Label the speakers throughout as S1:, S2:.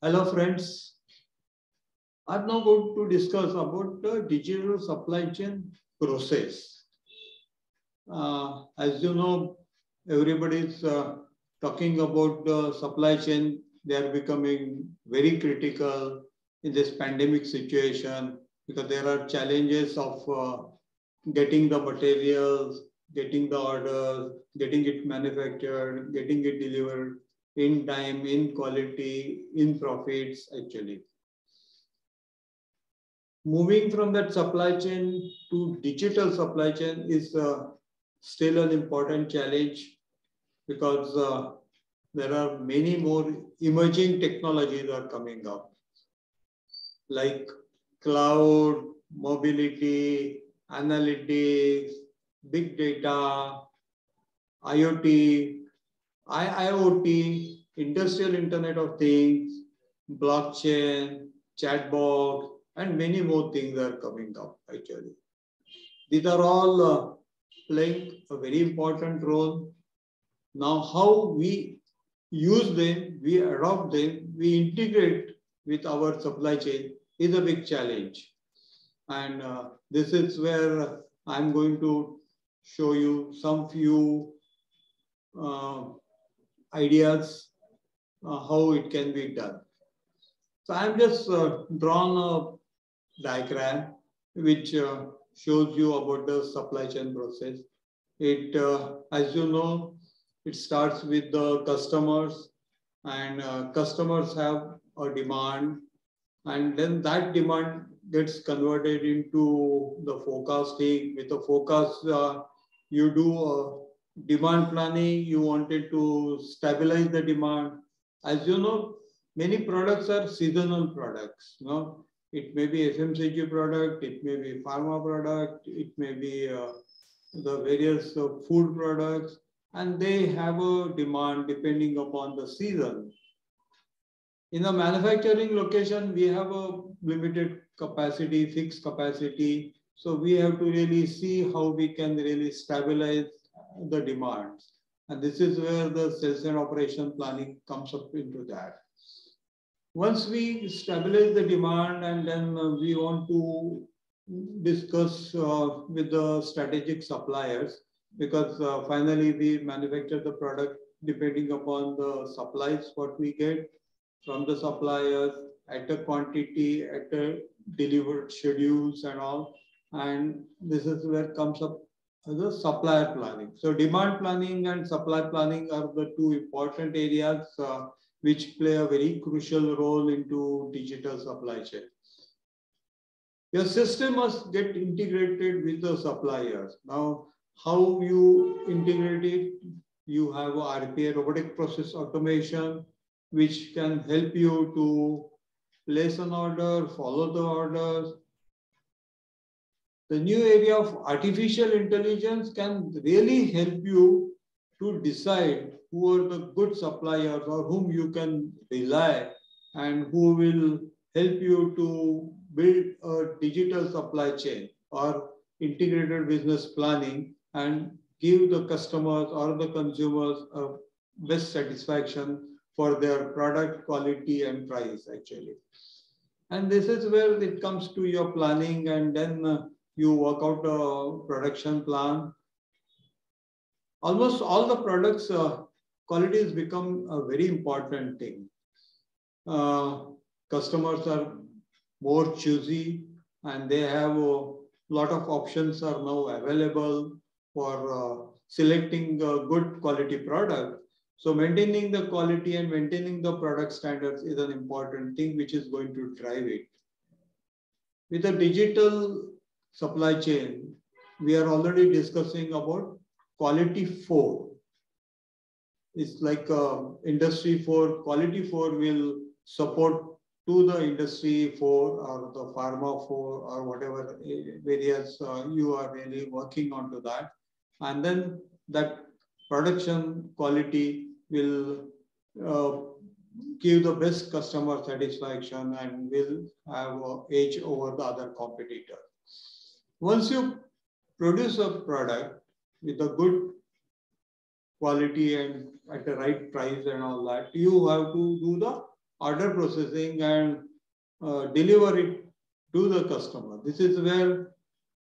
S1: Hello friends, I'm now going to discuss about the digital supply chain process. As you know, everybody is talking about the supply chain. They are becoming very critical in this pandemic situation because there are challenges of getting the materials, getting the orders, getting it manufactured, getting it delivered in time, in quality, in profits actually. Moving from that supply chain to digital supply chain is still an important challenge because there are many more emerging technologies that are coming up, like cloud, mobility, analytics, big data, IoT, IIoT, industrial Internet of Things, blockchain, chatbot, and many more things are coming up actually. These are all playing a very important role. Now, how we use them, we adopt them, we integrate with our supply chain is a big challenge. And this is where I'm going to show you some few ideas how it can be done. So I'm just drawn a diagram which shows you about the supply chain process. It, as you know, it starts with the customers, and customers have a demand, and then that demand gets converted into the forecasting. With the forecast, you do demand planning. You wanted to stabilize the demand. As you know, many products are seasonal products. No, it may be FMCG product, it may be pharma product, it may be the various food products, and they have a demand depending upon the season. In a manufacturing location, we have a limited capacity, fixed capacity. So we have to really see how we can really stabilize the demands. And this is where the sales and operation planning comes up into that. Once we stabilize the demand, and then we want to discuss with the strategic suppliers, because finally we manufacture the product depending upon the supplies what we get from the suppliers at a quantity, at a delivered schedules and all. And this is where comes up the supplier planning. So demand planning and supply planning are the two important areas which play a very crucial role into digital supply chain. Your system must get integrated with the suppliers. Now, how you integrate it? You have RPA, robotic process automation, which can help you to place an order, follow the orders. The new area of artificial intelligence can really help you to decide who are the good suppliers or whom you can rely and who will help you to build a digital supply chain or integrated business planning and give the customers or the consumers a best satisfaction for their product quality and price actually. And this is where it comes to your planning, and then you work out a production plan. Almost all the products, quality has become a very important thing. Customers are more choosy, and they have a lot of options are now available for selecting a good quality product. So maintaining the quality and maintaining the product standards is an important thing which is going to drive it. With a digital supply chain, we are already discussing about quality 4. It's like industry 4. Quality 4 will support to the industry 4 or the pharma 4 or whatever areas you are really working on to that. And then that production quality will give the best customer satisfaction and will have an edge over the other competitor. Once you produce a product with a good quality and at the right price and all that, you have to do the order processing and deliver it to the customer. This is where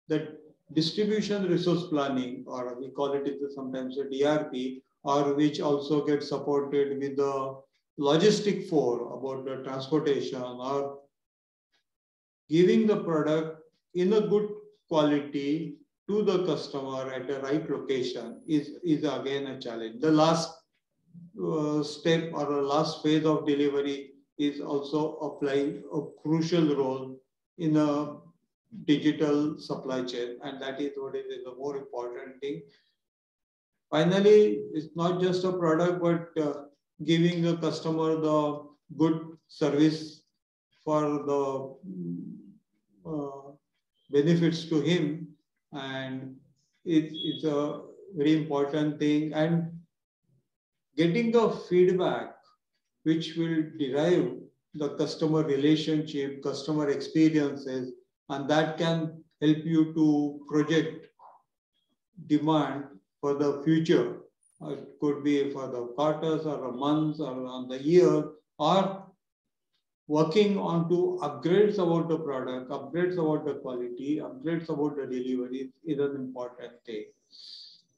S1: the distribution resource planning, or we call it sometimes a DRP, or which also gets supported with the logistic for about the transportation or giving the product in a good quality to the customer at a right location is again a challenge. The last step or the last phase of delivery is also applying a crucial role in a digital supply chain, and that is what is the more important thing. Finally, it's not just a product, but giving the customer the good service for the benefits to him, and it's a very important thing. And getting the feedback which will derive the customer relationship, customer experiences, and that can help you to project demand for the future. It could be for the quarters or a month or on the year, or working on to upgrades about the product, upgrades about the quality, upgrades about the delivery is an important thing.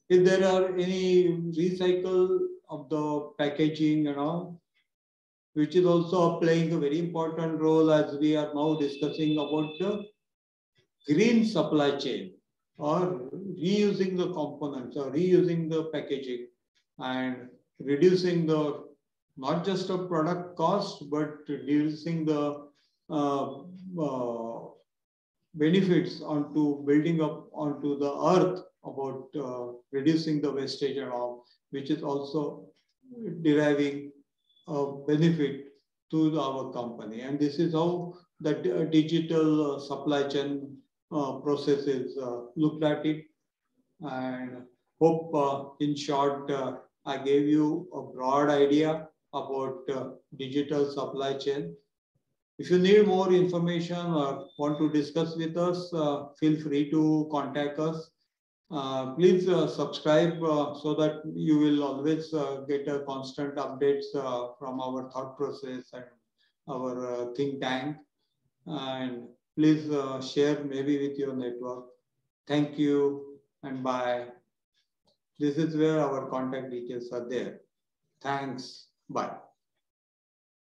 S1: If there are any recycle of the packaging and all, which is also playing a very important role as we are now discussing about the green supply chain, or reusing the components or reusing the packaging and reducing the not just a product cost, but reducing the benefits onto building up onto the earth about reducing the wastage and all, which is also deriving a benefit to our company. And this is how the digital supply chain process is looked at it. And hope in short, I gave you a broad idea about digital supply chain. If you need more information or want to discuss with us, feel free to contact us. Please subscribe so that you will always get a constant updates from our thought process and our think tank. And please share maybe with your network. Thank you and bye. This is where our contact details are there. Thanks. Bye.